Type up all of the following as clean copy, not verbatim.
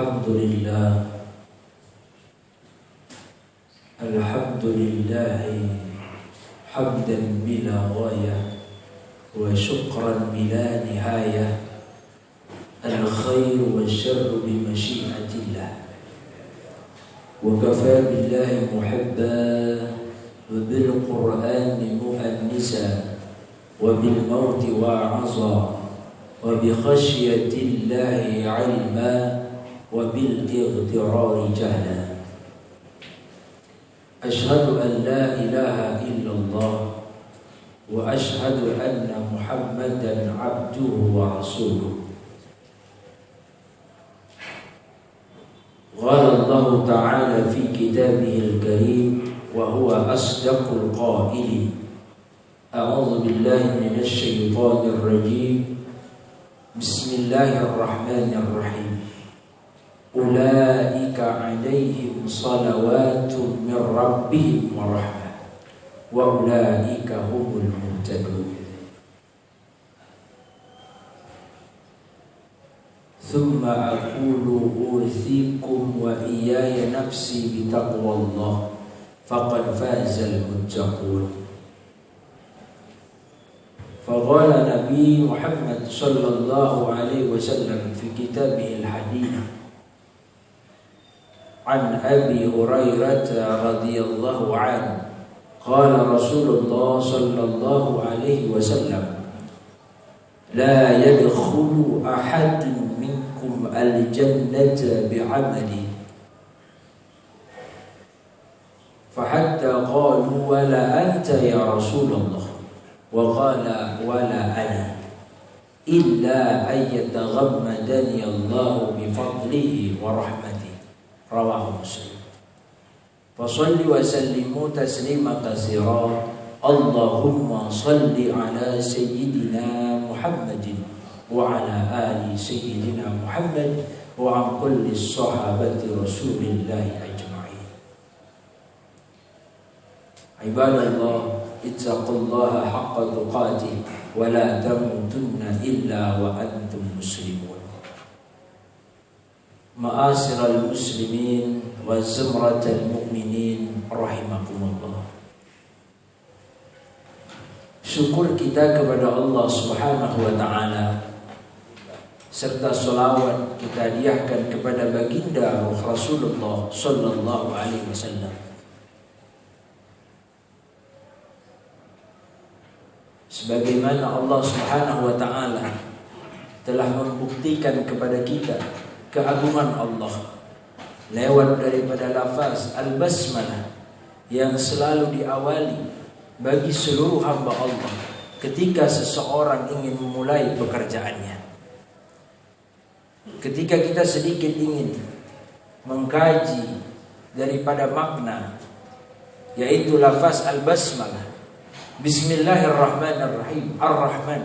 Alhamdulillah hamdan bila ghayah wa syukran bila nihayah al-khair wa syarru bi masyiatillah wa kafa billahi muhibba wa bil qur'ani muannisa wa bil mauti wa'aza wa bi khasyatillahi 'ilma wa bil ightirari jahla. Ashhadu an la ilaha illallah wa ashhadu anna Muhammadan abduhu wa rasuluh. Qala Allah ta'ala fi kitabihil karim wa huwa asdaqul qailin. A'udzu billahi minasy syaithanir rajim. Bismillahirrahmanirrahim. Ulaika 'alaihim salawatun min rabbihim wa rahmah wa ulaika humul muhtadun. Thumma aqulu uthikum wa iyaya nafsi bitaqwallah faqad fazal muttaqun. Faqala Nabi Muhammad sallallahu alaihi wasallam fi kitabihil hadith an Abi Hurairah radhiyallahu anhu qala Rasulullah sallallahu alaihi wasallam la yadkhulu ahadun minkum al-jannata bi'amali fahatta qalu wala anta ya Rasulullah wa qala wala ana illa an yataghammadani Allah bi fadlihi wa rahmatihi. Rawahu Muslim. Fasalli wa sallimu taslima katsira. Allahumma salli ala sayyidina Muhammadin wa ala ali sayyidina Muhammad wa an kulli sahabati Rasulillah ajma'in. Ibadallah, ittaqullaha haqqa tuqatih wa la tamutunna illa wa antum muslimun. Ma'asyiral muslimin wa zumratal mu'minin rahimakumullah. Syukur kita kepada Allah Subhanahu wa taala serta selawat kita hadiahkan kepada baginda Rasulullah sallallahu alaihi wasallam. Sebagaimana Allah Subhanahu wa taala telah membuktikan kepada kita keagungan Allah lewat daripada lafaz al-basmalah yang selalu diawali bagi seluruh hamba Allah ketika seseorang ingin memulai pekerjaannya. Ketika kita sedikit ingin mengkaji daripada makna yaitu lafaz al-basmalah, Bismillahirrahmanirrahim, Ar-Rahman.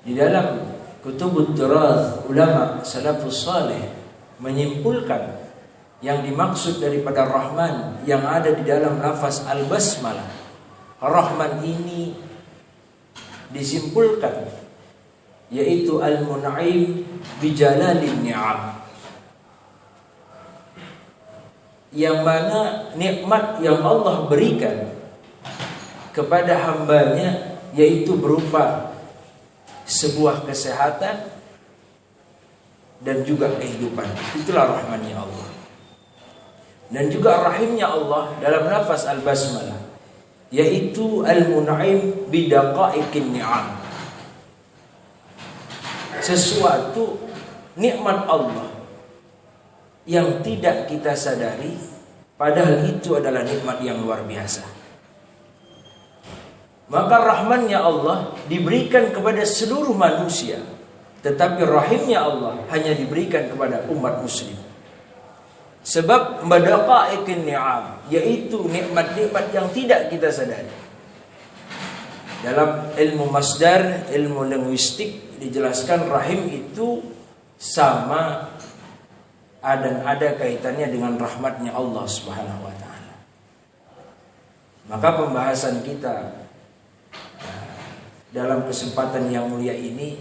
Di dalam Kutubut Turath, ulama salafus salih menyimpulkan yang dimaksud daripada Rahman yang ada di dalam lafaz al-basmalah. Rahman ini disimpulkan yaitu al-mun'im bijalalin ni'am, yang mana nikmat yang Allah berikan kepada hambanya yaitu berupa sebuah kesehatan dan juga kehidupan. Itulah rahmannya Allah. Dan juga rahimnya Allah dalam lafaz al-basmalah yaitu al-mun'im bidaqaiqin ni'am. Sesuatu nikmat Allah yang tidak kita sadari padahal itu adalah nikmat yang luar biasa. Maka rahmannya Allah diberikan kepada seluruh manusia, tetapi rahimnya Allah hanya diberikan kepada umat muslim. Sebab badaqaiqin ni'am, yaitu nikmat-nikmat yang tidak kita sadari. Dalam ilmu masdar, ilmu linguistik dijelaskan rahim itu sama dan ada kaitannya dengan rahmatnya Allah Subhanahu wa taala. Maka pembahasan kita dalam kesempatan yang mulia ini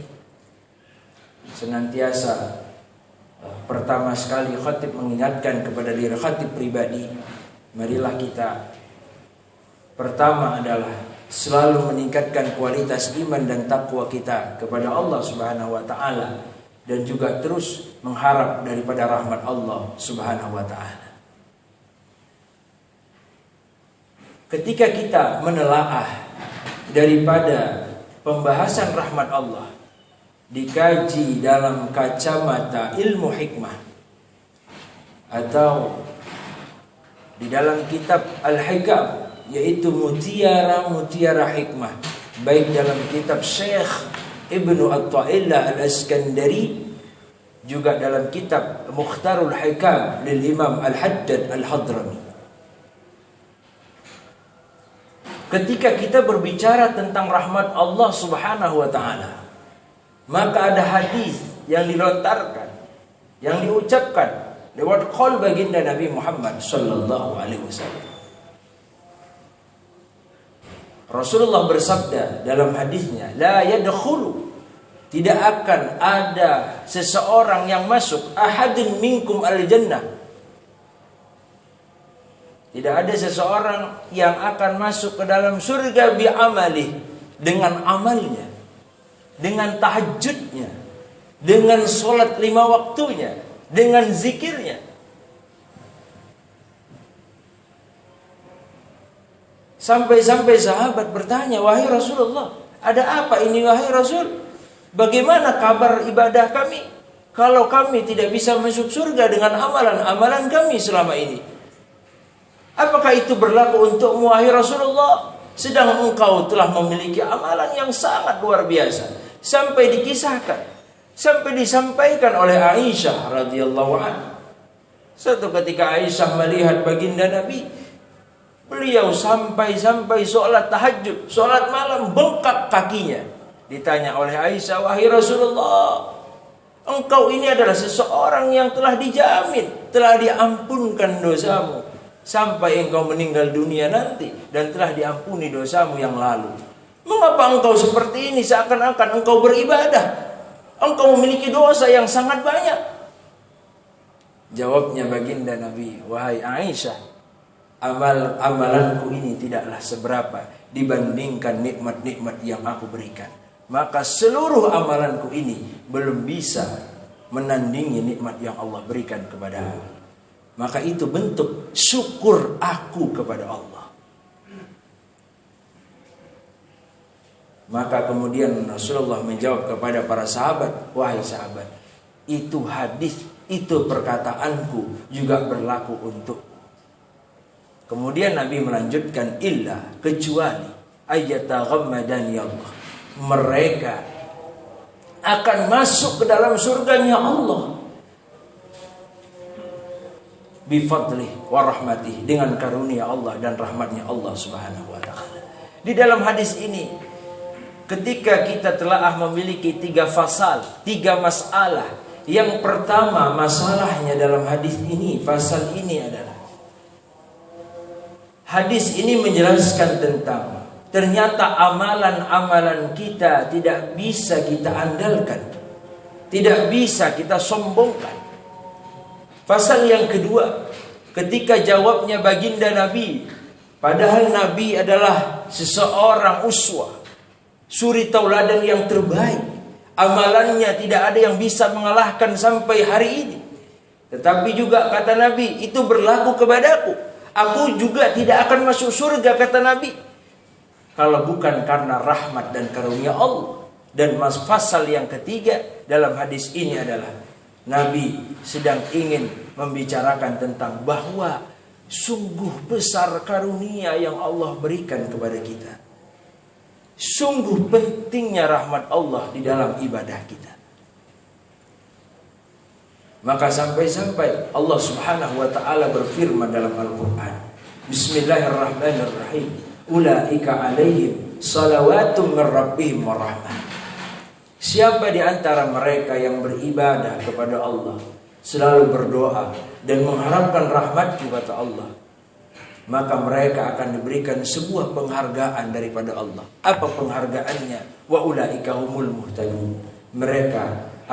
senantiasa pertama sekali khatib mengingatkan kepada diri khatib pribadi, marilah kita pertama adalah selalu meningkatkan kualitas iman dan takwa kita kepada Allah Subhanahu wa taala, dan juga terus mengharap daripada rahmat Allah Subhanahu wa taala. Ketika kita menelaah daripada pembahasan rahmat Allah dikaji dalam kacamata ilmu hikmah, atau di dalam kitab Al-Hikam, yaitu mutiara-mutiara hikmah, baik dalam kitab Syekh Ibnu At-Ta'illah Al-Iskandari, juga dalam kitab Mukhtarul Hikam lil Imam Al-Haddad Al-Hadrami. Ketika kita berbicara tentang rahmat Allah Subhanahu wa taala, maka ada hadis yang dilontarkan, yang diucapkan lewat qaul baginda Nabi Muhammad sallallahu alaihi wasallam. Rasulullah bersabda dalam hadisnya, la yadkhulu, tidak akan ada seseorang yang masuk, ahadun minkum al-jannah, tidak ada seseorang yang akan masuk ke dalam surga bi amalih, dengan amalnya, dengan tahajudnya, dengan sholat 5 waktunya, dengan zikirnya. Sampai-sampai sahabat bertanya, wahai Rasulullah, ada apa ini wahai Rasul? Bagaimana kabar ibadah kami kalau kami tidak bisa masuk surga dengan amalan-amalan kami selama ini? Apakah itu berlaku untukmu wahai Rasulullah? Sedang engkau telah memiliki amalan yang sangat luar biasa. Sampai dikisahkan, sampai disampaikan oleh Aisyah radhiyallahu anha. Suatu ketika Aisyah melihat baginda Nabi, beliau sampai sholat tahajud, sholat malam, bengkak kakinya. Ditanya oleh Aisyah, wahai Rasulullah, engkau ini adalah seseorang yang telah dijamin, telah diampunkan dosamu sampai engkau meninggal dunia nanti, dan telah diampuni dosamu yang lalu. Mengapa engkau seperti ini, seakan-akan engkau beribadah, engkau memiliki dosa yang sangat banyak? Jawabnya baginda Nabi, wahai Aisyah, amalanku ini tidaklah seberapa dibandingkan nikmat-nikmat yang aku berikan. Maka seluruh amalanku ini belum bisa menandingi nikmat yang Allah berikan kepadamu. Maka itu bentuk syukur aku kepada Allah. Maka kemudian Rasulullah menjawab kepada para sahabat, wahai sahabat, itu hadis, itu perkataanku juga berlaku untuk. Kemudian Nabi melanjutkan, illa, kecuali ayyataghammadani Allah, mereka akan masuk ke dalam surganya Allah bifadlih wa rahmatih, dengan karunia Allah dan rahmatnya Allah Subhanahu wa ta'ala. Di dalam hadis ini, ketika kita telah memiliki 3 fasal, 3 masalah. Yang pertama masalahnya dalam hadis ini, fasal ini adalah, hadis ini menjelaskan tentang ternyata amalan-amalan kita tidak bisa kita andalkan, tidak bisa kita sombongkan. Fasal yang kedua, ketika jawabnya baginda Nabi, padahal Nabi adalah seseorang uswah, suri tauladan yang terbaik, amalannya tidak ada yang bisa mengalahkan sampai hari ini. Tetapi juga kata Nabi, itu berlaku kepadaku, aku juga tidak akan masuk surga, kata Nabi, kalau bukan karena rahmat dan karunia Allah. Dan fasal yang ketiga dalam hadis ini adalah, Nabi sedang ingin membicarakan tentang bahwa sungguh besar karunia yang Allah berikan kepada kita. Sungguh pentingnya rahmat Allah di dalam ibadah kita. Maka sampai-sampai Allah Subhanahu wa ta'ala berfirman dalam Al-Quran, Bismillahirrahmanirrahim, ulaika alaihim salawatum min rabbihim wa rahmah. Siapa di antara mereka yang beribadah kepada Allah, selalu berdoa dan mengharapkan rahmat kepada Allah, maka mereka akan diberikan sebuah penghargaan daripada Allah. Apa penghargaannya? Wa ulaika humul muhtadun. Mereka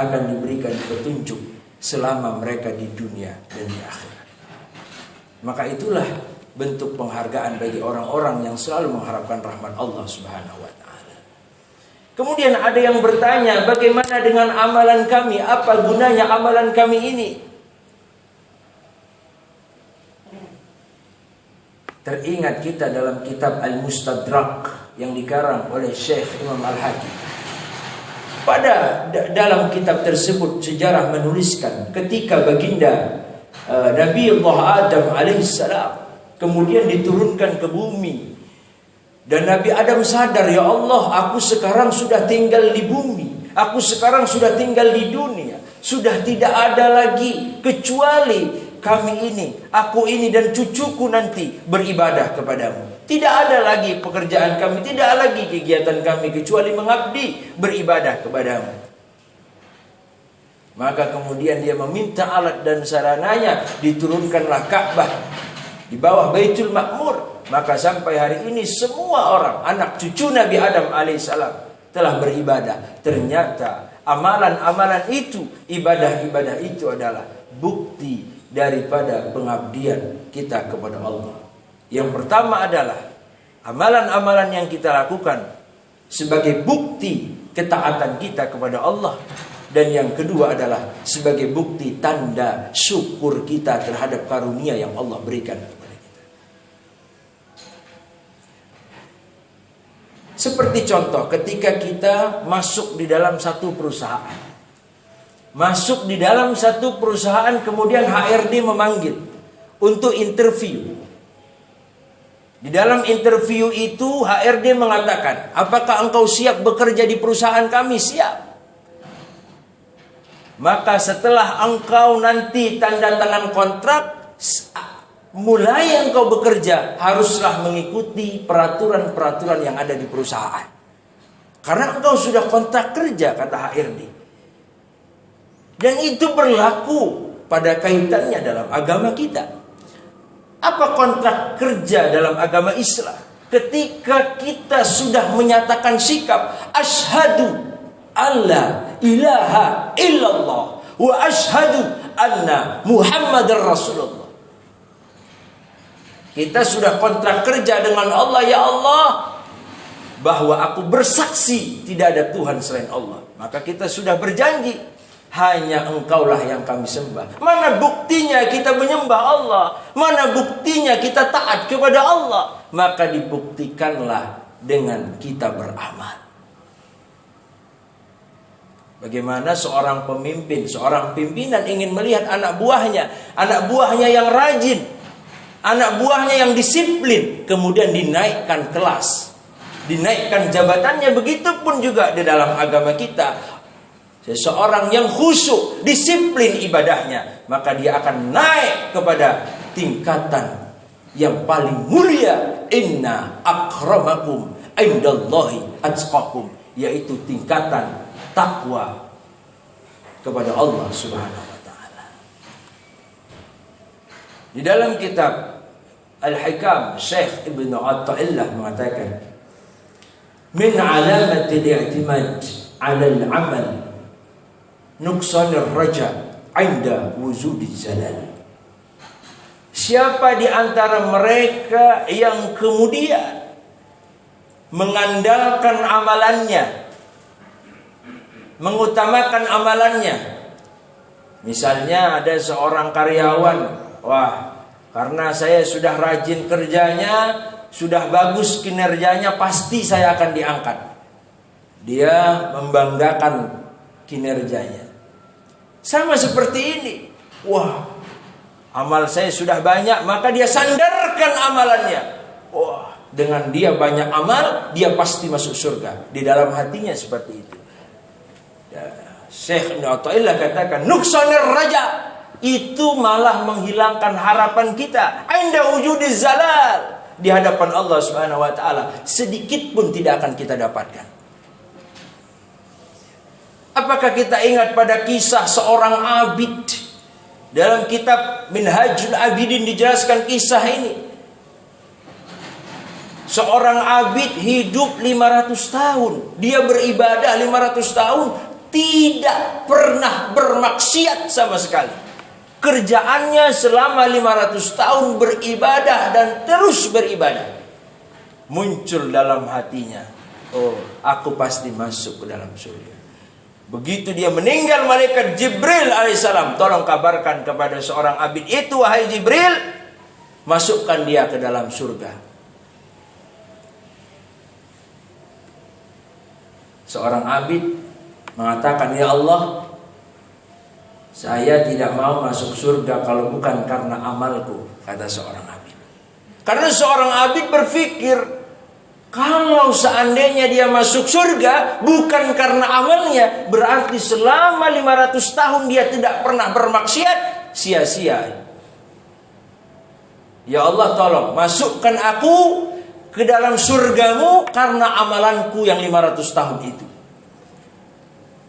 akan diberikan petunjuk selama mereka di dunia dan di akhirat. Maka itulah bentuk penghargaan bagi orang-orang yang selalu mengharapkan rahmat Allah Subhanahu wa taala. Kemudian ada yang bertanya, bagaimana dengan amalan kami? Apa gunanya amalan kami ini? Teringat kita dalam kitab Al-Mustadrak yang dikarang oleh Syekh Imam Al-Hakim. Pada dalam kitab tersebut sejarah menuliskan ketika baginda Nabi Allah Adam alaihissalam kemudian diturunkan ke bumi, dan Nabi Adam sadar, ya Allah, aku sekarang sudah tinggal di bumi, aku sekarang sudah tinggal di dunia, sudah tidak ada lagi kecuali kami ini, aku ini dan cucuku nanti beribadah kepadamu. Tidak ada lagi pekerjaan kami, tidak ada lagi kegiatan kami kecuali mengabdi, beribadah kepadamu. Maka kemudian dia meminta alat dan sarananya, diturunkanlah Ka'bah di bawah Baitul Ma'mur. Maka sampai hari ini semua orang, anak cucu Nabi Adam alaihissalam telah beribadah. Ternyata amalan-amalan itu, ibadah-ibadah itu adalah bukti daripada pengabdian kita kepada Allah. Yang pertama adalah amalan-amalan yang kita lakukan sebagai bukti ketaatan kita kepada Allah. Dan yang kedua adalah sebagai bukti tanda syukur kita terhadap karunia yang Allah berikan kepada kita. Seperti contoh ketika kita masuk di dalam satu perusahaan. Masuk di dalam satu perusahaan, kemudian HRD memanggil untuk interview. Di dalam interview itu HRD mengatakan, apakah engkau siap bekerja di perusahaan kami? Siap. Maka setelah engkau nanti tanda tangan kontrak, mulai engkau bekerja, haruslah mengikuti peraturan-peraturan yang ada di perusahaan. Karena engkau sudah kontrak kerja, kata HRD. Dan itu berlaku pada kaitannya dalam agama kita. Apa kontrak kerja dalam agama Islam? Ketika kita sudah menyatakan sikap asyhadu alla ilaha illallah wa asyhadu anna Muhammadar Rasulullah. Kita sudah kontrak kerja dengan Allah, ya Allah, bahwa aku bersaksi tidak ada Tuhan selain Allah. Maka kita sudah berjanji, hanya engkaulah yang kami sembah. Mana buktinya kita menyembah Allah? Mana buktinya kita taat kepada Allah? Maka dibuktikanlah dengan kita beramal. Bagaimana seorang pemimpin, seorang pimpinan ingin melihat anak buahnya yang rajin, anak buahnya yang disiplin, kemudian dinaikkan kelas, dinaikkan jabatannya. Begitupun juga di dalam agama kita. Seseorang yang khusyuk, disiplin ibadahnya, maka dia akan naik kepada tingkatan yang paling mulia. Inna akramakum indallahi atqakum, yaitu tingkatan takwa kepada Allah Subhanahu wa taala. Di dalam kitab Al-Hikam, Syekh Ibnu Athaillah mengatakan, min alamati al-i'timad 'ala al-'amal nuqsanir raja 'inda wujudiz zalal. Siapa di antara mereka yang kemudian mengandalkan amalannya, mengutamakan amalannya. Misalnya ada seorang karyawan, wah, karena saya sudah rajin kerjanya, sudah bagus kinerjanya, pasti saya akan diangkat. Dia membanggakan kinerjanya. Sama seperti ini. Wah, amal saya sudah banyak, maka dia sandarkan amalannya. Wah, dengan dia banyak amal, dia pasti masuk surga. Di dalam hatinya seperti itu. Syekh Ibnu Athaillah katakan, nuksanir raja, itu malah menghilangkan harapan kita. Inda wujudiz zalal, di hadapan Allah Subhanahu wa taala, sedikit pun tidak akan kita dapatkan. Apakah kita ingat pada kisah seorang abid? Dalam kitab Minhajul Abidin dijelaskan kisah ini. Seorang abid hidup 500 tahun. Dia beribadah 500 tahun tidak pernah bermaksiat sama sekali. Kerjaannya selama 500 tahun beribadah dan terus beribadah. Muncul dalam hatinya, oh, aku pasti masuk ke dalam surga. Begitu dia meninggal, malaikat Jibril alaihissalam, tolong kabarkan kepada seorang abid itu, wahai Jibril, masukkan dia ke dalam surga. Seorang abid mengatakan, ya Allah, saya tidak mau masuk surga kalau bukan karena amalku, kata seorang abid. Karena seorang abid berpikir, kalau seandainya dia masuk surga bukan karena amalnya, berarti selama 500 tahun dia tidak pernah bermaksiat, sia-sia. Ya Allah, tolong masukkan aku ke dalam surgamu karena amalanku yang 500 tahun itu.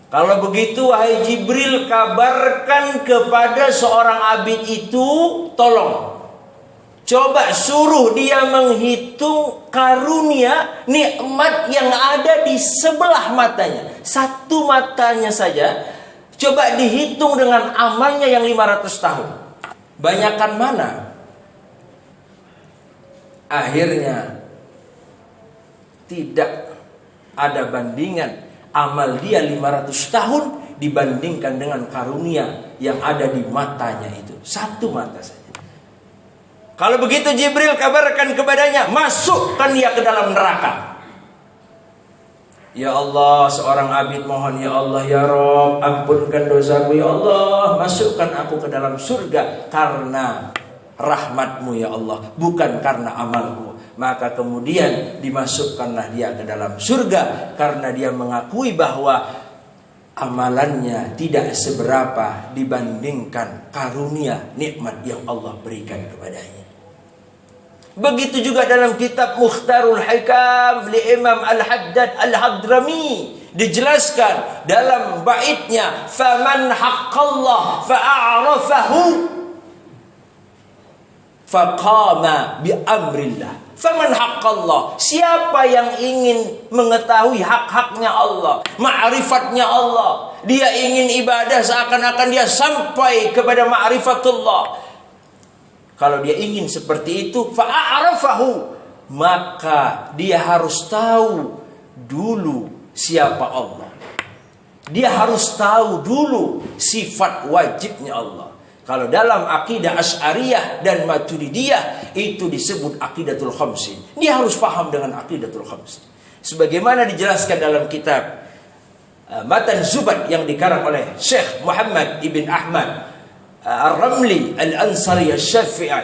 Kalau begitu, wahai Jibril, kabarkan kepada seorang abid itu, tolong coba suruh dia menghitung karunia nikmat yang ada di sebelah matanya. Satu matanya saja, coba dihitung dengan amalnya yang 500 tahun. Banyakan mana? Akhirnya tidak ada bandingan amal dia 500 tahun dibandingkan dengan karunia yang ada di matanya itu. Satu mata saja. Kalau begitu Jibril kabarkan kepadanya, masukkan dia ke dalam neraka. Ya Allah, seorang abid mohon, ya Allah, ya Rabb, ampunkan dosaku, ya Allah, masukkan aku ke dalam surga karena rahmatmu, ya Allah, bukan karena amalku. Maka kemudian dimasukkanlah dia ke dalam surga karena dia mengakui bahwa amalannya tidak seberapa dibandingkan karunia nikmat yang Allah berikan kepadanya. Begitu juga dalam kitab Mukhtarul Hikam li Imam Al-Haddad Al-Hadrami dijelaskan dalam baitnya, faman haqqallah fa'arafahu faqama bi amrillah. Faman haqqallah, siapa yang ingin mengetahui hak-haknya Allah, ma'rifatnya Allah, dia ingin ibadah seakan-akan dia sampai kepada ma'rifatullah. Kalau dia ingin seperti itu, fa'arafahu, maka dia harus tahu dulu siapa Allah. Dia harus tahu dulu sifat wajibnya Allah. Kalau dalam akidah Asy'ariyah dan Maturidiyah itu disebut aqidatul khamsin. Dia harus paham dengan aqidatul khamsin. Sebagaimana dijelaskan dalam kitab Matan Zubat yang dikarang oleh Syekh Muhammad ibn Ahmad Ar-Ramli Al-Ansari Asy-Syafi'i.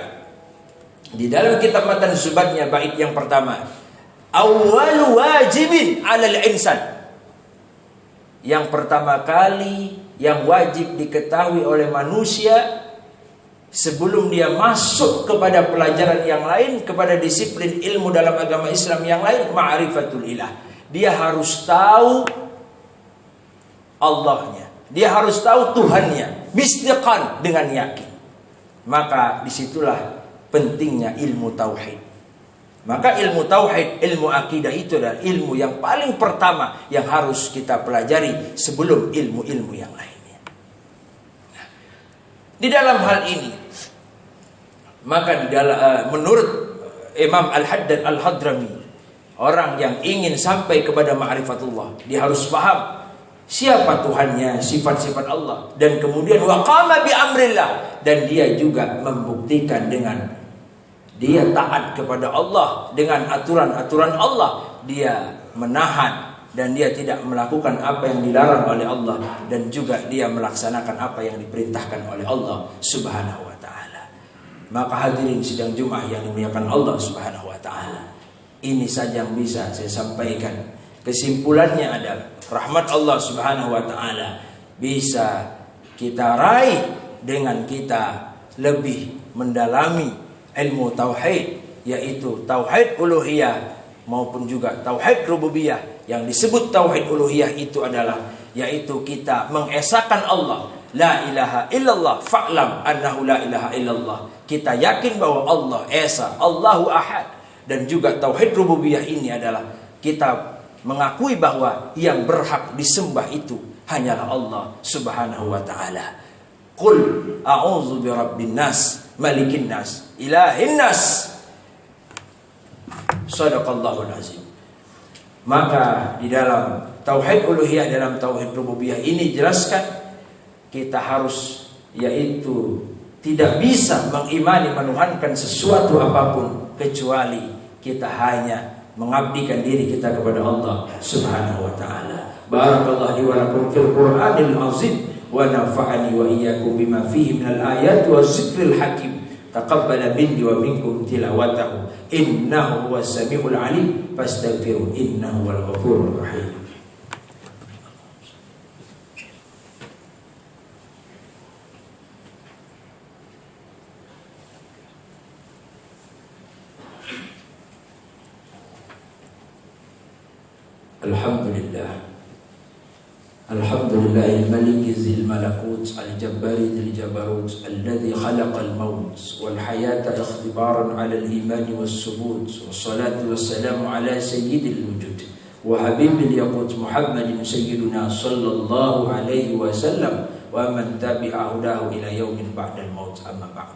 Di dalam kitab Matan Zubatnya bait yang pertama, awwalu wajibin 'alal insan. Yang pertama kali yang wajib diketahui oleh manusia sebelum dia masuk kepada pelajaran yang lain, kepada disiplin ilmu dalam agama Islam yang lain, ma'rifatul ilah. Dia harus tahu Allahnya, dia harus tahu Tuhannya, bisdiqan, dengan yakin. Maka disitulah pentingnya ilmu tauhid. Maka ilmu tauhid, ilmu akidah itu adalah ilmu yang paling pertama yang harus kita pelajari sebelum ilmu-ilmu yang lainnya. Nah, di dalam hal ini, maka menurut Imam Al-Haddad Al-Hadrami, orang yang ingin sampai kepada ma'rifatullah, dia harus paham siapa Tuhannya, sifat-sifat Allah, dan kemudian waqama bi amrillah, dan dia juga membuktikan dengan dia taat kepada Allah dengan aturan-aturan Allah. Dia menahan dan dia tidak melakukan apa yang dilarang oleh Allah, dan juga dia melaksanakan apa yang diperintahkan oleh Allah Subhanahu wa taala. Maka hadirin sidang Jumat yang dimuliakan Allah Subhanahu wa taala, ini saja yang bisa saya sampaikan. Kesimpulannya adalah rahmat Allah Subhanahu wa taala bisa kita raih dengan kita lebih mendalami ilmu tauhid, yaitu tauhid uluhiyah maupun juga tauhid rububiyah. Yang disebut tauhid uluhiyah itu adalah yaitu kita mengesahkan Allah, la ilaha illallah fa'lam annahu la ilaha illallah. Kita yakin bahwa Allah esa, Allahu ahad. Dan juga tauhid rububiyah ini adalah kita mengakui bahwa yang berhak disembah itu hanyalah Allah Subhanahu wa taala. Qul a'udzu birabbin nas, malikin nas, ilahin nas. Shadaqallahul azim. Maka di dalam tauhid uluhiyah, dalam tauhid rububiyah ini jelaskan kita harus, yaitu tidak bisa mengimani menuhankan sesuatu apapun kecuali kita hanya mengabdikan diri kita kepada Allah Subhanahu wa taala. Barakallahu li wa lakum fil Qur'anil azim wa nafa'ani wa iyyakum bima fihi minal ayati wazikril hakim. Taqabbala minni wa minkum tilawatahu innahu huwas samiul alim fastaghfiru innahu wal ghafurur rahim. Alhamdulillah al-malik zil malakut al-jabbari zil jabarut alladhi khalaqal maut wal hayata ikhtibaran ala al-iman was subut wassalatu wassalamu ala sayyidil wujud wa habibil yaqut Muhammadin sayyiduna sallallahu alaihi wasallam wa man tabi'a hudahu ila yaumin ba'dal maut amma ba'd.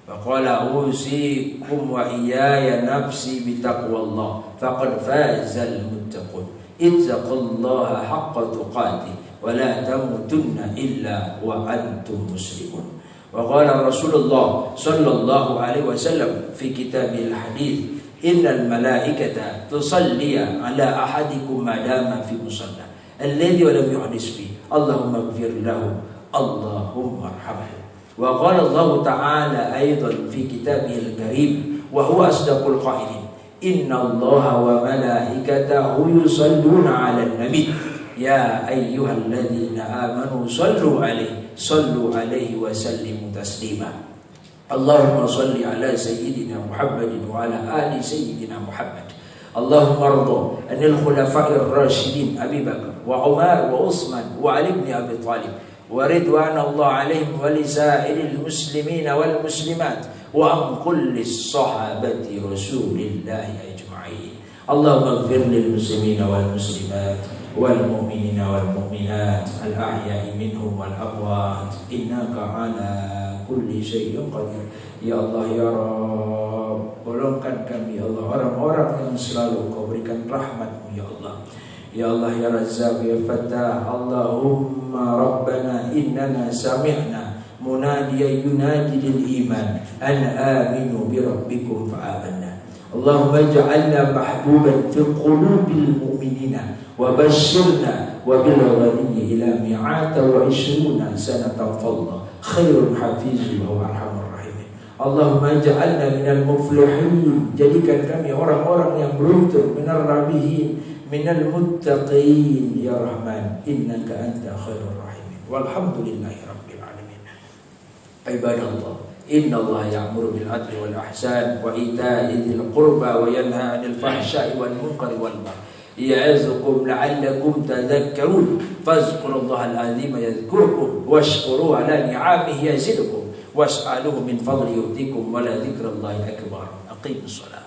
Wa qala usikum wa iyaya nafsi bitaqwallah faqad fazal muttaqun. Ittaqullaha haqqa tuqatih wa la tamutunna illa wa antum muslimun. Wa qala Rasulullah sallallahu alaihi wasallam fi kitabil hadits, innal malaikata tusalli ala ahadikum ma dama fi musalla alladhi wa lam yuhdis fi Allahumma ighfir lahu Allahumma arhamhu. Wa qala Allah ta'ala aidan fi kitabil karim wa huwa asdaqul qailin, inna allaha wa malaikatahu yusalluna 'alan nabi ya ayyuhalladzina amanu sallu 'alaihi wa sallimu taslima. Allahumma salli 'ala sayyidina Muhammadin wa 'ala ali sayyidina Muhammad. Allahumma arda 'anil khulafa'ir rasyidin Abi Bakar wa Umar wa Utsman wa Ali ibn Abi Thalib wa ridwanallahu 'alaihim wa li sa'iril muslimina wal muslimat wa an kulli sahabati rasulillahi ajma'in. Allahumma ighfir lil muslimina wal muslimat wal mu'minina wal mu'minat al ahya'i minhum wal amwat innaka ala kulli syai'in qadir. Ya Allah ya Rabb, golongkan kami ya Allah orang-orang yang selalu Kau berikan rahmat-Mu ya Allah. Ya Allah ya Razzaq ya Fattah. Allahumma Rabbana innana sami'na munadiyan yunadi lil iman an aminu bi rabbikum fa amanna. Allahumma ij'alna mahbuban fi qulubil mu'minina wa basyirna wa bil ghadiyyi ila mi'ata wa 20 sanatan fadla khairun hafizun wa arhamur rahimin. Allahumma ij'alna minal muflihin, jadikan kami orang-orang yang beruntung, minar rabihin, minal muttaqin ya Rahman innaka anta khairur rahimin. Walhamdulillahi rabbil alamin. Ibadallah, innallaha ya'muru bil adli wal ihsan wa ita'i dzil qurba wa yanha 'anil fahsya'i wal munkari wal baghi ya'izukum la'allakum tadhakkarun. Fazkurullahal 'azima yadhkurkum washkuruhu 'ala ni'amihi yazidkum was'aluhu min fadli yu'tikum wa la dzikrullahi akbar. Aqimus shalah.